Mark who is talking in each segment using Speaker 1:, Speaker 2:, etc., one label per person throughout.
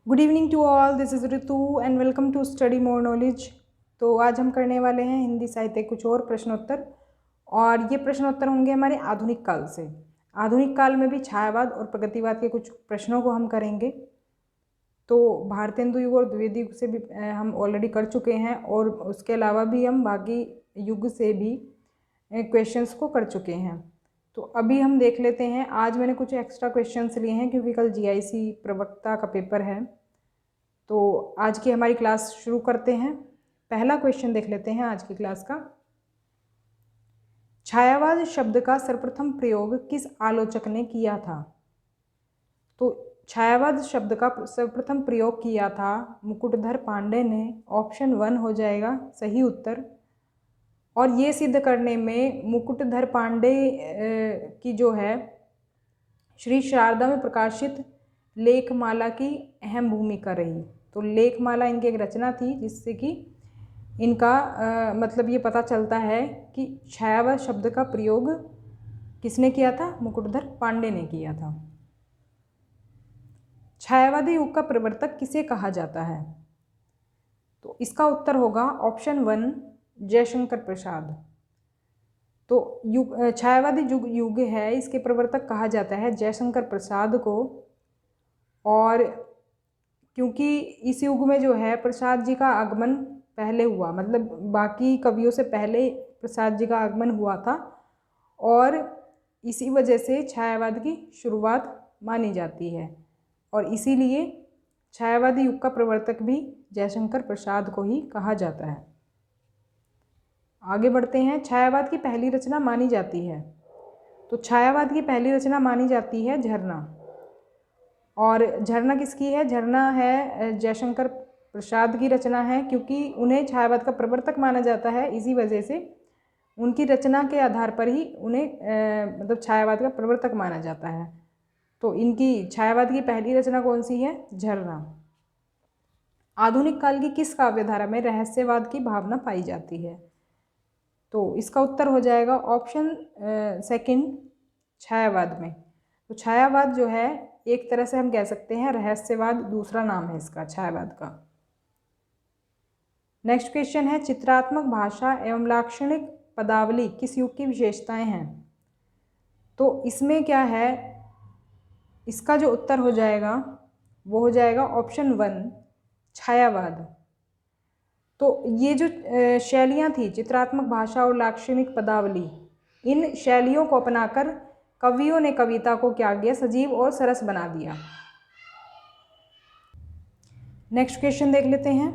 Speaker 1: Good evening to all, this is Ritu and welcome to study more knowledge. तो आज हम करने वाले हैं हिंदी साहित्य कुछ और प्रश्नोत्तर, और ये प्रश्नोत्तर होंगे हमारे आधुनिक काल से। आधुनिक काल में भी छायावाद और प्रगतिवाद के कुछ प्रश्नों को हम करेंगे। तो भारतेंदु युग और द्विवेदी युग से भी हम ऑलरेडी कर चुके हैं, और उसके अलावा भी हम बाकी युग से भी क्वेश्चंस को कर चुके हैं। तो अभी हम देख लेते हैं। आज मैंने कुछ एक्स्ट्रा क्वेश्चंस लिए हैं क्योंकि कल जीआईसी प्रवक्ता का पेपर है। तो आज की हमारी क्लास शुरू करते हैं। पहला क्वेश्चन देख लेते हैं आज की क्लास का। छायावाद शब्द का सर्वप्रथम प्रयोग किस आलोचक ने किया था? तो छायावाद शब्द का सर्वप्रथम प्रयोग किया था मुकुटधर पांडे ने। ऑप्शन 1 हो जाएगा सही उत्तर। और ये सिद्ध करने में मुकुटधर पांडे की जो है श्री शारदा में प्रकाशित लेखमाला की अहम भूमिका रही। तो लेखमाला इनकी एक रचना थी जिससे कि इनका मतलब ये पता चलता है कि छायावाद शब्द का प्रयोग किसने किया था? मुकुटधर पांडे ने किया था। छायावादी युग का प्रवर्तक किसे कहा जाता है? तो इसका उत्तर होगा ऑप्शन 1 जयशंकर प्रसाद। तो छायावादी युग है, इसके प्रवर्तक कहा जाता है जयशंकर प्रसाद को। और क्योंकि इस युग में जो है प्रसाद जी का आगमन पहले हुआ, मतलब बाकी कवियों से पहले प्रसाद जी का आगमन हुआ था, और इसी वजह से छायावाद की शुरुआत मानी जाती है, और इसीलिए छायावादी युग का प्रवर्तक भी जयशंकर प्रसाद को ही कहा जाता है। आगे बढ़ते हैं। छायावाद की पहली रचना मानी जाती है। तो छायावाद की पहली रचना मानी जाती है झरना। और झरना किसकी है? झरना है जयशंकर प्रसाद की रचना है, क्योंकि उन्हें छायावाद का प्रवर्तक माना जाता है। इसी वजह से उनकी रचना के आधार पर ही उन्हें मतलब छायावाद का प्रवर्तक माना जाता है। तो इनकी छायावाद की पहली रचना कौन सी है? झरना। आधुनिक काल की किस काव्यधारा में रहस्यवाद की भावना पाई जाती है? तो इसका उत्तर हो जाएगा ऑप्शन 2 छायावाद में। तो छायावाद जो है एक तरह से हम कह सकते हैं रहस्यवाद दूसरा नाम है इसका, छायावाद का। नेक्स्ट क्वेश्चन है चित्रात्मक भाषा एवं लाक्षणिक पदावली किस युग की विशेषताएं हैं? तो इसमें क्या है, इसका जो उत्तर हो जाएगा वो हो जाएगा ऑप्शन 1 छायावाद। तो ये जो शैलियाँ थी चित्रात्मक भाषा और लाक्षणिक पदावली, इन शैलियों को अपनाकर कवियों ने कविता को क्या किया? सजीव और सरस बना दिया। नेक्स्ट क्वेश्चन देख लेते हैं।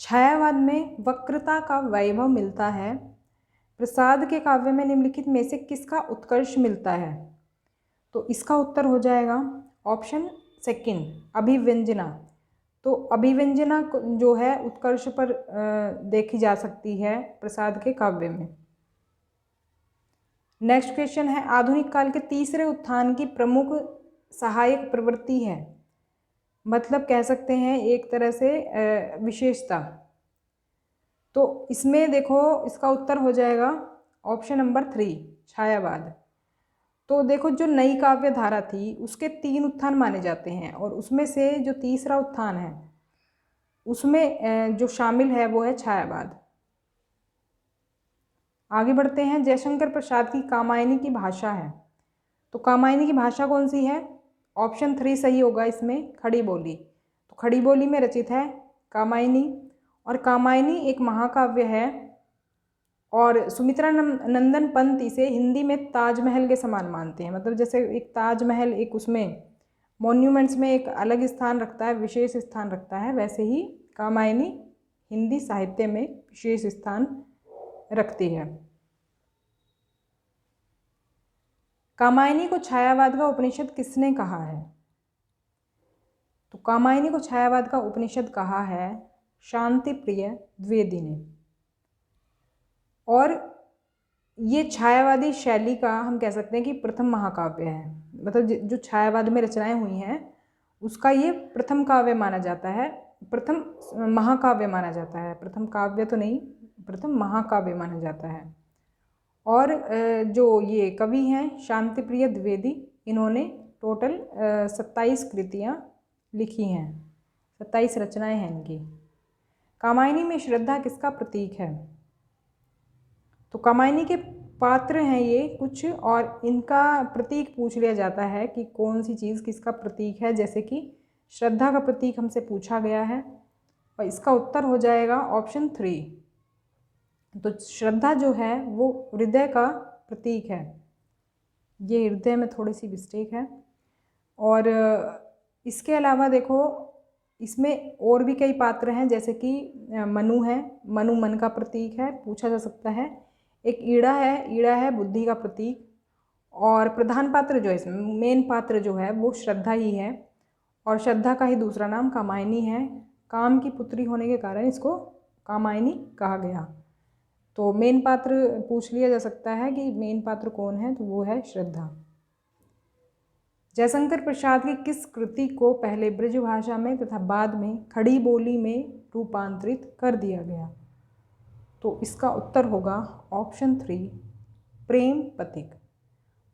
Speaker 1: छायावाद में वक्रता का वैभव मिलता है, प्रसाद के काव्य में निम्नलिखित में से किसका उत्कर्ष मिलता है? तो इसका उत्तर हो जाएगा ऑप्शन 2 अभिव्यंजना। तो अभिव्यंजना जो है उत्कर्ष पर देखी जा सकती है प्रसाद के काव्य में। नेक्स्ट क्वेश्चन है आधुनिक काल के तीसरे उत्थान की प्रमुख सहायक प्रवृत्ति है, मतलब कह सकते हैं एक तरह से विशेषता। तो इसमें देखो इसका उत्तर हो जाएगा ऑप्शन नंबर 3 छायावाद। तो देखो जो नई काव्य धारा थी उसके 3 उत्थान माने जाते हैं, और उसमें से जो तीसरा उत्थान है उसमें जो शामिल है वो है छायावाद। आगे बढ़ते हैं। जयशंकर प्रसाद की कामायनी की भाषा है। तो कामायनी की भाषा कौन सी है? ऑप्शन 3 सही होगा इसमें, खड़ी बोली। तो खड़ी बोली में रचित है कामायनी, और कामायनी एक महाकाव्य है, और सुमित्रा नंदन पंत इसे हिंदी में ताजमहल के समान मानते हैं। मतलब जैसे एक ताजमहल एक उसमें मॉन्यूमेंट्स में एक अलग स्थान रखता है, विशेष स्थान रखता है, वैसे ही कामायनी हिंदी साहित्य में विशेष स्थान रखती है। कामायनी को छायावाद का उपनिषद किसने कहा है? तो कामायनी को छायावाद का उपनिषद कहा है शांति प्रिय द्विवेदी ने। और ये छायावादी शैली का हम कह सकते हैं कि प्रथम महाकाव्य है, मतलब जो छायावाद में रचनाएं हुई हैं उसका ये प्रथम काव्य माना जाता है, प्रथम महाकाव्य माना जाता है। प्रथम काव्य तो नहीं, प्रथम महाकाव्य माना जाता है। और जो ये कवि हैं शांति प्रिय द्विवेदी, इन्होंने टोटल 27 कृतियाँ लिखी हैं, 27 रचनाएं हैं इनकी। कामायनी में श्रद्धा किसका प्रतीक है? तो कामायनी के पात्र हैं ये कुछ, और इनका प्रतीक पूछ लिया जाता है कि कौन सी चीज़ किसका प्रतीक है। जैसे कि श्रद्धा का प्रतीक हमसे पूछा गया है, और इसका उत्तर हो जाएगा ऑप्शन 3। तो श्रद्धा जो है वो हृदय का प्रतीक है। ये हृदय में थोड़ी सी मिस्टेक है। और इसके अलावा देखो, इसमें और भी कई पात्र हैं, जैसे कि मनु है, मनु मन का प्रतीक है, पूछा जा सकता है। एक ईड़ा है, ईड़ा है बुद्धि का प्रतीक। और प्रधान पात्र जो है, इसमें मेन पात्र जो है वो श्रद्धा ही है, और श्रद्धा का ही दूसरा नाम कामायनी है। काम की पुत्री होने के कारण इसको कामायनी कहा गया। तो मेन पात्र पूछ लिया जा सकता है कि मेन पात्र कौन है, तो वो है श्रद्धा। जयशंकर प्रसाद की किस कृति को पहले ब्रज भाषा में तथा बाद में खड़ी बोली में रूपांतरित कर दिया गया? तो इसका उत्तर होगा ऑप्शन 3, प्रेम पथिक।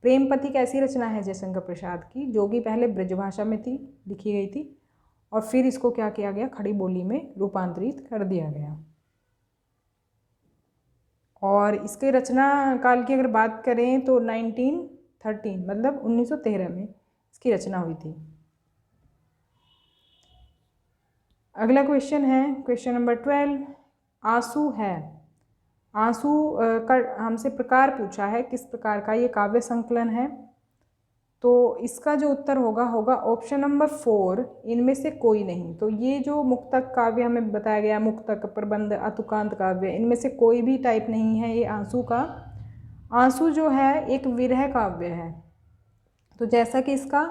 Speaker 1: प्रेम पथिक ऐसी रचना है जयशंकर प्रसाद की, जो कि पहले ब्रजभाषा में थी, लिखी गई थी, और फिर इसको क्या किया गया, खड़ी बोली में रूपांतरित कर दिया गया। और इसके रचना काल की अगर बात करें तो 1913 मतलब 1913 में इसकी रचना हुई थी। अगला क्वेश्चन है क्वेश्चन नंबर 12। आंसू है, आंसू का हमसे प्रकार पूछा है, किस प्रकार का ये काव्य संकलन है? तो इसका जो उत्तर होगा ऑप्शन नंबर 4, इनमें से कोई नहीं। तो ये जो मुक्तक काव्य हमें बताया गया, मुक्तक, प्रबंध, अतुकांत काव्य, इनमें से कोई भी टाइप नहीं है ये आंसू का। आंसू जो है एक विरह काव्य है। तो जैसा कि इसका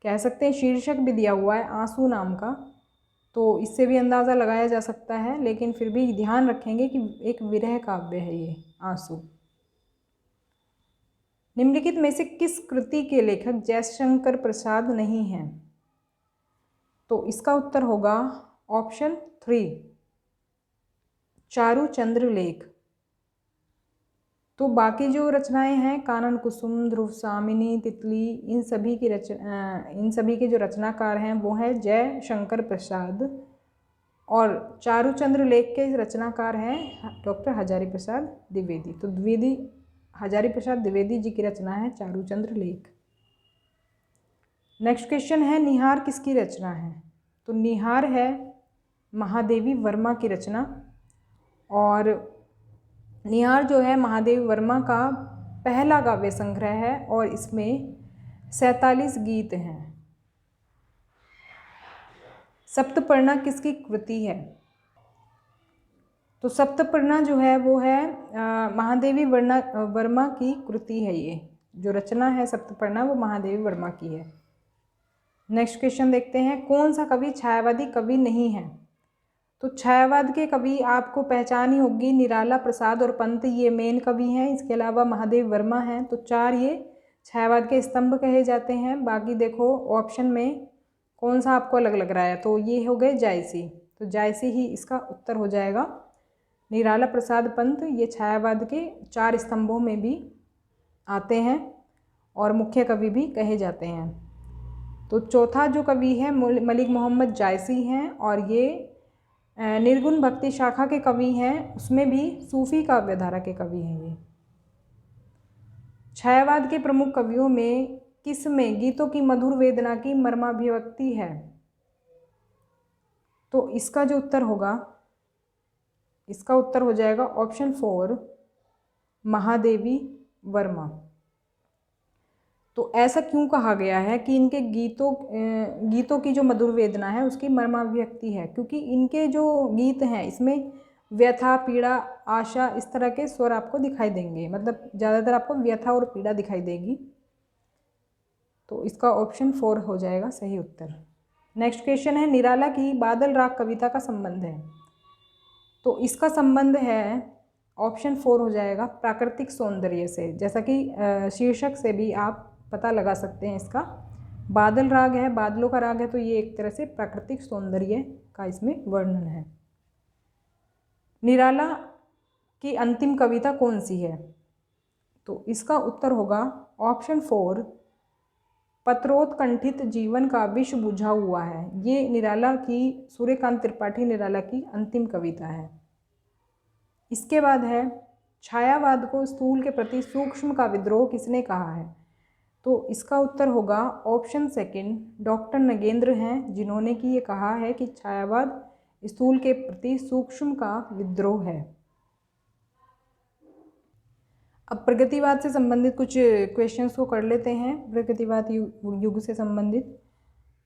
Speaker 1: कह सकते हैं शीर्षक भी दिया हुआ है आंसू नाम का, तो इससे भी अंदाज़ा लगाया जा सकता है, लेकिन फिर भी ध्यान रखेंगे कि एक विरह काव्य है ये आंसू। निम्नलिखित में से किस कृति के लेखक जयशंकर प्रसाद नहीं हैं? तो इसका उत्तर होगा ऑप्शन 3, चारुचंद्र लेख। तो बाकी जो रचनाएं हैं, कानन कुसुम, ध्रुव सामिनी, तितली, इन सभी के जो रचनाकार हैं वो है जयशंकर प्रसाद, और चारुचंद्र लेख के रचनाकार हैं डॉक्टर हजारी प्रसाद द्विवेदी। तो हजारी प्रसाद द्विवेदी जी की रचना है चारुचंद्र लेख। नेक्स्ट क्वेश्चन है निहार किसकी रचना है? तो निहार है महादेवी वर्मा की रचना, और निहार जो है महादेवी वर्मा का पहला काव्य संग्रह है, और इसमें 47 गीत हैं। सप्तपर्णा किसकी कृति है? तो सप्तपर्णा जो है वो है महादेवी वर्मा की कृति है। ये जो रचना है सप्तपर्णा वो महादेवी वर्मा की है। नेक्स्ट क्वेश्चन देखते हैं, कौन सा कवि छायावादी कवि नहीं है? तो छायावाद के कवि आपको पहचान ही होगी, निराला, प्रसाद और पंत, ये मेन कवि हैं। इसके अलावा महादेव वर्मा हैं। तो 4 ये छायावाद के स्तंभ कहे जाते हैं। बाकी देखो ऑप्शन में कौन सा आपको अलग लग रहा है, तो ये हो गए जायसी। तो जायसी ही इसका उत्तर हो जाएगा। निराला, प्रसाद, पंत ये छायावाद के 4 स्तंभों में भी आते हैं और मुख्य कवि भी कहे जाते हैं। तो चौथा जो कवि है मलिक मोहम्मद जायसी हैं, और ये निर्गुण भक्ति शाखा के कवि हैं, उसमें भी सूफी काव्यधारा के कवि हैं ये। छायावाद के प्रमुख कवियों में किस में गीतों की मधुर वेदना की मर्माभिव्यक्ति है? तो इसका जो उत्तर होगा, इसका उत्तर हो जाएगा ऑप्शन 4, महादेवी वर्मा। तो ऐसा क्यों कहा गया है कि इनके गीतों की जो मधुर वेदना है उसकी मर्माभिव्यक्ति है? क्योंकि इनके जो गीत हैं इसमें व्यथा, पीड़ा, आशा, इस तरह के स्वर आपको दिखाई देंगे, मतलब ज़्यादातर आपको व्यथा और पीड़ा दिखाई देगी। तो इसका ऑप्शन 4 हो जाएगा सही उत्तर। नेक्स्ट क्वेश्चन है, निराला की बादल राग कविता का संबंध है? तो इसका संबंध है ऑप्शन 4 हो जाएगा प्राकृतिक सौंदर्य से। जैसा कि शीर्षक से भी आप पता लगा सकते हैं, इसका बादल राग है, बादलों का राग है, तो ये एक तरह से प्राकृतिक सौंदर्य का इसमें वर्णन है। निराला की अंतिम कविता कौन सी है? तो इसका उत्तर होगा ऑप्शन 4, पत्रोत्कंठित जीवन का विष बुझा हुआ है। ये निराला की, सूर्यकांत त्रिपाठी निराला की अंतिम कविता है। इसके बाद है छायावाद को स्थूल के प्रति सूक्ष्म का विद्रोह किसने कहा है? तो इसका उत्तर होगा ऑप्शन सेकंड, डॉक्टर नगेंद्र हैं जिन्होंने कि ये कहा है कि छायावाद स्थूल के प्रति सूक्ष्म का विद्रोह है। अब प्रगतिवाद से संबंधित कुछ क्वेश्चंस को कर लेते हैं, प्रगतिवाद युग से संबंधित।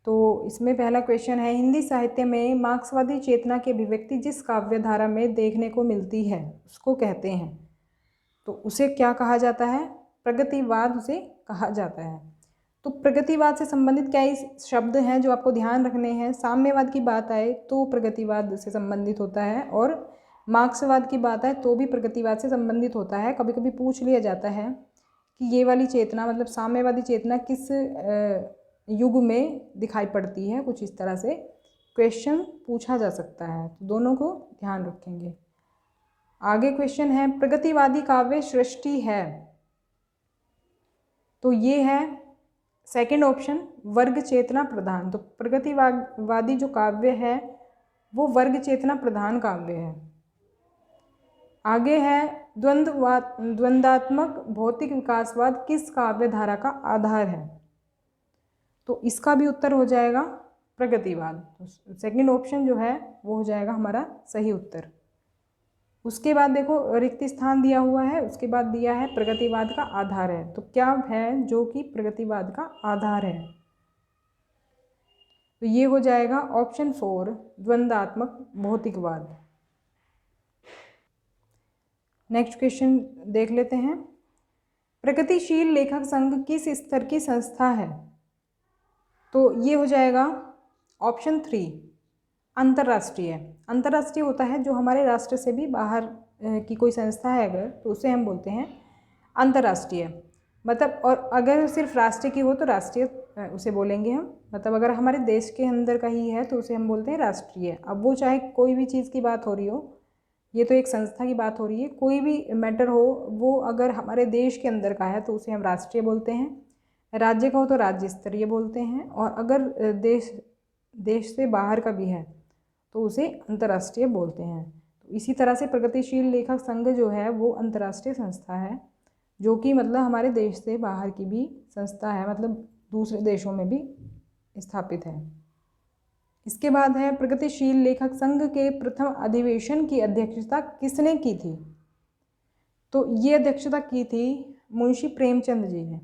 Speaker 1: तो इसमें पहला क्वेश्चन है, हिंदी साहित्य में मार्क्सवादी चेतना की अभिव्यक्ति जिस काव्य धारा में देखने को मिलती है उसको कहते हैं। तो उसे क्या कहा जाता है? प्रगतिवाद उसे कहा जाता है। तो प्रगतिवाद से संबंधित कई शब्द हैं जो आपको ध्यान रखने हैं। साम्यवाद की बात आए तो प्रगतिवाद से संबंधित होता है, और मार्क्सवाद की बात आए तो भी प्रगतिवाद से संबंधित होता है। कभी कभी पूछ लिया जाता है कि ये वाली चेतना, मतलब साम्यवादी चेतना, किस युग में दिखाई पड़ती है, कुछ इस तरह से क्वेश्चन पूछा जा सकता है। तो दोनों को ध्यान रखेंगे। आगे क्वेश्चन है, प्रगतिवादी काव्य सृष्टि है। तो ये है सेकंड ऑप्शन, वर्ग चेतना प्रधान। तो प्रगतिवादी जो काव्य है वो वर्ग चेतना प्रधान काव्य है। आगे है, द्वंद्वात्मक भौतिक विकासवाद किस काव्य धारा का आधार है? तो इसका भी उत्तर हो जाएगा प्रगतिवाद। तो सेकंड ऑप्शन जो है वो हो जाएगा हमारा सही उत्तर। उसके बाद देखो रिक्त स्थान दिया हुआ है, उसके बाद दिया है प्रगतिवाद का आधार है। तो क्या है जो कि प्रगतिवाद का आधार है? तो ये हो जाएगा ऑप्शन 4, द्वंद्वात्मक भौतिकवाद। नेक्स्ट क्वेश्चन देख लेते हैं, प्रगतिशील लेखक संघ किस स्तर की संस्था है? तो ये हो जाएगा ऑप्शन 3, अंतर्राष्ट्रीय। अंतर्राष्ट्रीय होता है जो हमारे राष्ट्र से भी बाहर की कोई संस्था है अगर, तो उसे हम बोलते हैं अंतर्राष्ट्रीय। मतलब, और अगर सिर्फ राष्ट्र की हो तो राष्ट्रीय उसे बोलेंगे हम। मतलब अगर हमारे देश के अंदर का ही है तो उसे हम बोलते हैं राष्ट्रीय। अब वो चाहे कोई भी चीज़ की बात हो रही हो, ये तो एक संस्था की बात हो रही है, कोई भी मैटर हो वो अगर हमारे देश के अंदर का है तो उसे हम राष्ट्रीय बोलते हैं। राज्य का हो तो राज्य स्तरीय बोलते हैं, और अगर देश से बाहर का भी है तो उसे अंतर्राष्ट्रीय बोलते हैं। तो इसी तरह से प्रगतिशील लेखक संघ जो है वो अंतर्राष्ट्रीय संस्था है, जो कि मतलब हमारे देश से बाहर की भी संस्था है, मतलब दूसरे देशों में भी स्थापित है। इसके बाद है, प्रगतिशील लेखक संघ के प्रथम अधिवेशन की अध्यक्षता किसने की थी? तो ये अध्यक्षता की थी मुंशी प्रेमचंद जी ने।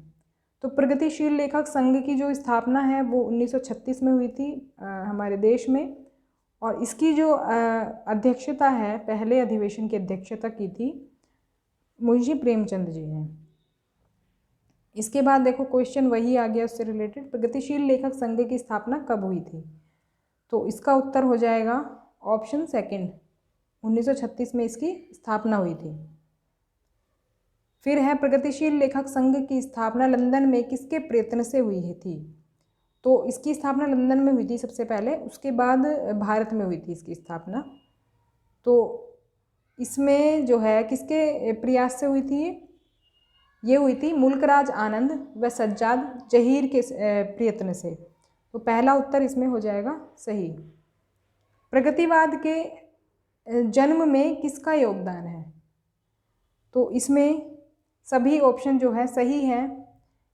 Speaker 1: तो प्रगतिशील लेखक संघ की जो स्थापना है वो 1936 में हुई थी हमारे देश में, और इसकी जो अध्यक्षता है, पहले अधिवेशन की अध्यक्षता की थी मुंशी प्रेमचंद जी ने। इसके बाद देखो क्वेश्चन वही आ गया उससे रिलेटेड, प्रगतिशील लेखक संघ की स्थापना कब हुई थी? तो इसका उत्तर हो जाएगा ऑप्शन सेकंड, 1936 में इसकी स्थापना हुई थी। फिर है, प्रगतिशील लेखक संघ की स्थापना लंदन में किसके प्रयत्न से हुई थी? तो इसकी स्थापना लंदन में हुई थी सबसे पहले, उसके बाद भारत में हुई थी इसकी स्थापना। तो इसमें जो है किसके प्रयास से हुई थी? ये हुई थी मुल्कराज आनंद व सज्जाद जहीर के प्रयत्न से। तो पहला उत्तर इसमें हो जाएगा सही। प्रगतिवाद के जन्म में किसका योगदान है? तो इसमें सभी ऑप्शन जो है सही हैं।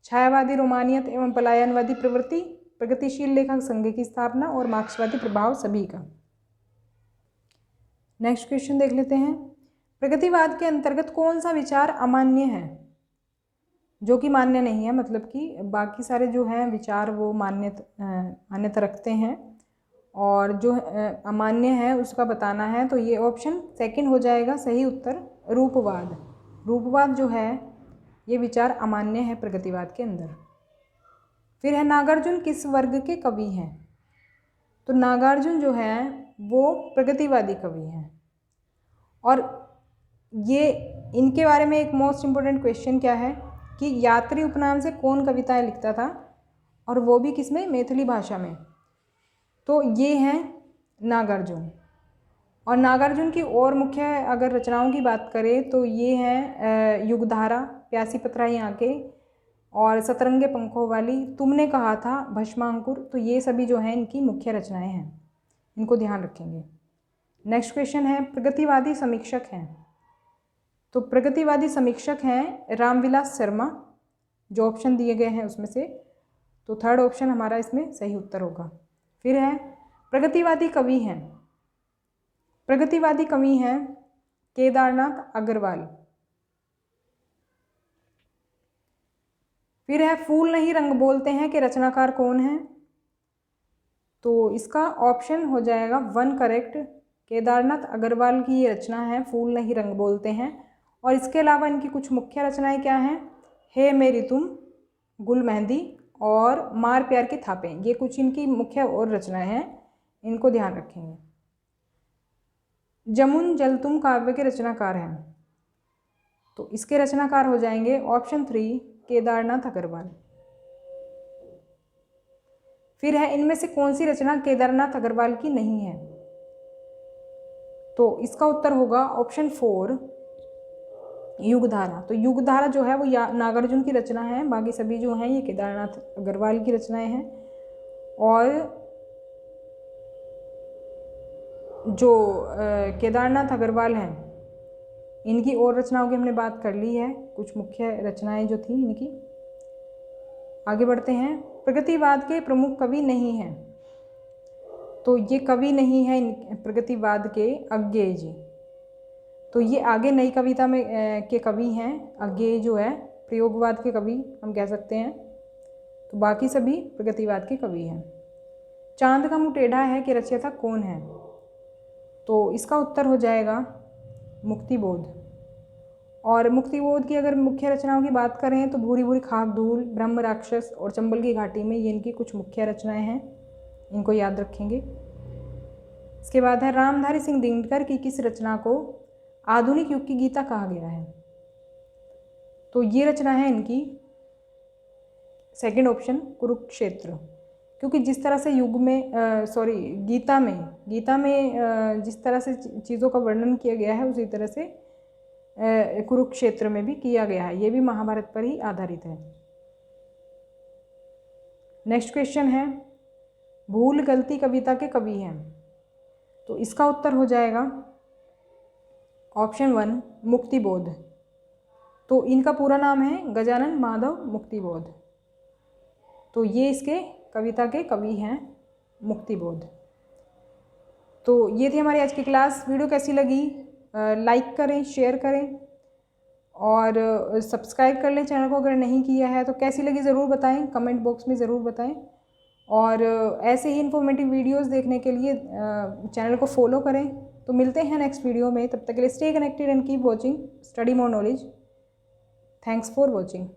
Speaker 1: छायावादी रोमानियत एवं पलायनवादी प्रवृत्ति, प्रगतिशील लेखक संघ की स्थापना और मार्क्सवादी प्रभाव सभी का। नेक्स्ट क्वेश्चन देख लेते हैं, प्रगतिवाद के अंतर्गत कौन सा विचार अमान्य है? जो कि मान्य नहीं है, मतलब कि बाकी सारे जो हैं विचार वो मान्यता रखते हैं, और जो अमान्य है उसका बताना है। तो ये ऑप्शन सेकंड हो जाएगा सही उत्तर, रूपवाद। रूपवाद जो है ये विचार अमान्य है प्रगतिवाद के अंदर। फिर है, नागार्जुन किस वर्ग के कवि हैं? तो नागार्जुन जो है वो प्रगतिवादी कवि हैं, और ये इनके बारे में एक मोस्ट इम्पोर्टेंट क्वेश्चन क्या है कि यात्री उपनाम से कौन कविताएं लिखता था, और वो भी किसमें? मैथिली भाषा में। तो ये हैं नागार्जुन। और नागार्जुन की और मुख्य अगर रचनाओं की बात करें तो ये हैं युगधारा, प्यासी पतराई आंखें, और सतरंगे पंखों वाली, तुमने कहा था, भस्मांकुर। तो ये सभी जो हैं इनकी मुख्य रचनाएं हैं, इनको ध्यान रखेंगे। नेक्स्ट क्वेश्चन है, प्रगतिवादी समीक्षक हैं। तो प्रगतिवादी समीक्षक हैं रामविलास शर्मा, जो ऑप्शन दिए गए हैं उसमें से। तो थर्ड ऑप्शन हमारा इसमें सही उत्तर होगा। फिर है प्रगतिवादी कवि हैं। प्रगतिवादी कवि हैं केदारनाथ अग्रवाल। फिर है फूल नहीं रंग बोलते हैं के रचनाकार कौन है। तो इसका ऑप्शन हो जाएगा 1 करेक्ट। केदारनाथ अग्रवाल की ये रचना है फूल नहीं रंग बोलते हैं। और इसके अलावा इनकी कुछ मुख्य रचनाएं क्या हैं, हे मेरी तुम, गुल मेहंदी और मार प्यार की थापें। ये कुछ इनकी मुख्य और रचनाएं हैं, इनको ध्यान रखेंगे। जमुन जल तुम काव्य के रचनाकार हैं। तो इसके रचनाकार हो जाएंगे ऑप्शन 3 केदारनाथ अग्रवाल। फिर है इनमें से कौन सी रचना केदारनाथ अग्रवाल की नहीं है। तो इसका उत्तर होगा ऑप्शन 4 युगधारा। तो युगधारा जो है वो नागार्जुन की रचना है, बाकी सभी जो हैं ये केदारनाथ अग्रवाल की रचनाएं हैं। और जो केदारनाथ अग्रवाल हैं इनकी और रचनाओं की हमने बात कर ली है, कुछ मुख्य रचनाएं जो थी इनकी। आगे बढ़ते हैं, प्रगतिवाद के प्रमुख कवि नहीं हैं। तो ये कवि नहीं है प्रगतिवाद के अज्ञेय जी। तो ये आगे नई कविता में के कवि हैं। अज्ञेय जो है प्रयोगवाद के कवि हम कह सकते हैं। तो बाकी सभी प्रगतिवाद के कवि हैं। चांद का मुँह टेढ़ा है के रचयिता कौन है। तो इसका उत्तर हो जाएगा मुक्तिबोध। और मुक्तिबोध की अगर मुख्य रचनाओं की बात करें तो भूरी भूरी खाक धूल, ब्रह्म राक्षस और चंबल की घाटी में, ये इनकी कुछ मुख्य रचनाएं हैं, इनको याद रखेंगे। इसके बाद है रामधारी सिंह दिनकर की किस रचना को आधुनिक युग की गीता कहा गया है। तो ये रचना है इनकी सेकंड ऑप्शन कुरुक्षेत्र। क्योंकि जिस तरह से युग में गीता में जिस तरह से चीज़ों का वर्णन किया गया है उसी तरह से कुरुक्षेत्र में भी किया गया है। ये भी महाभारत पर ही आधारित है। नेक्स्ट क्वेश्चन है, भूल गलती कविता के कवि हैं। तो इसका उत्तर हो जाएगा ऑप्शन 1 मुक्तिबोध। तो इनका पूरा नाम है गजानन माधव मुक्तिबोध। तो ये इसके कविता के कवि हैं मुक्तिबोध। तो ये थी हमारी आज की क्लास। वीडियो कैसी लगी लाइक करें, शेयर करें और सब्सक्राइब कर लें चैनल को अगर नहीं किया है। तो कैसी लगी ज़रूर बताएं, कमेंट बॉक्स में ज़रूर बताएं। और ऐसे ही इन्फॉर्मेटिव वीडियोस देखने के लिए चैनल को फॉलो करें। तो मिलते हैं नेक्स्ट वीडियो में, तब तक के लिए stay connected and keep watching study more knowledge. Thanks for watching.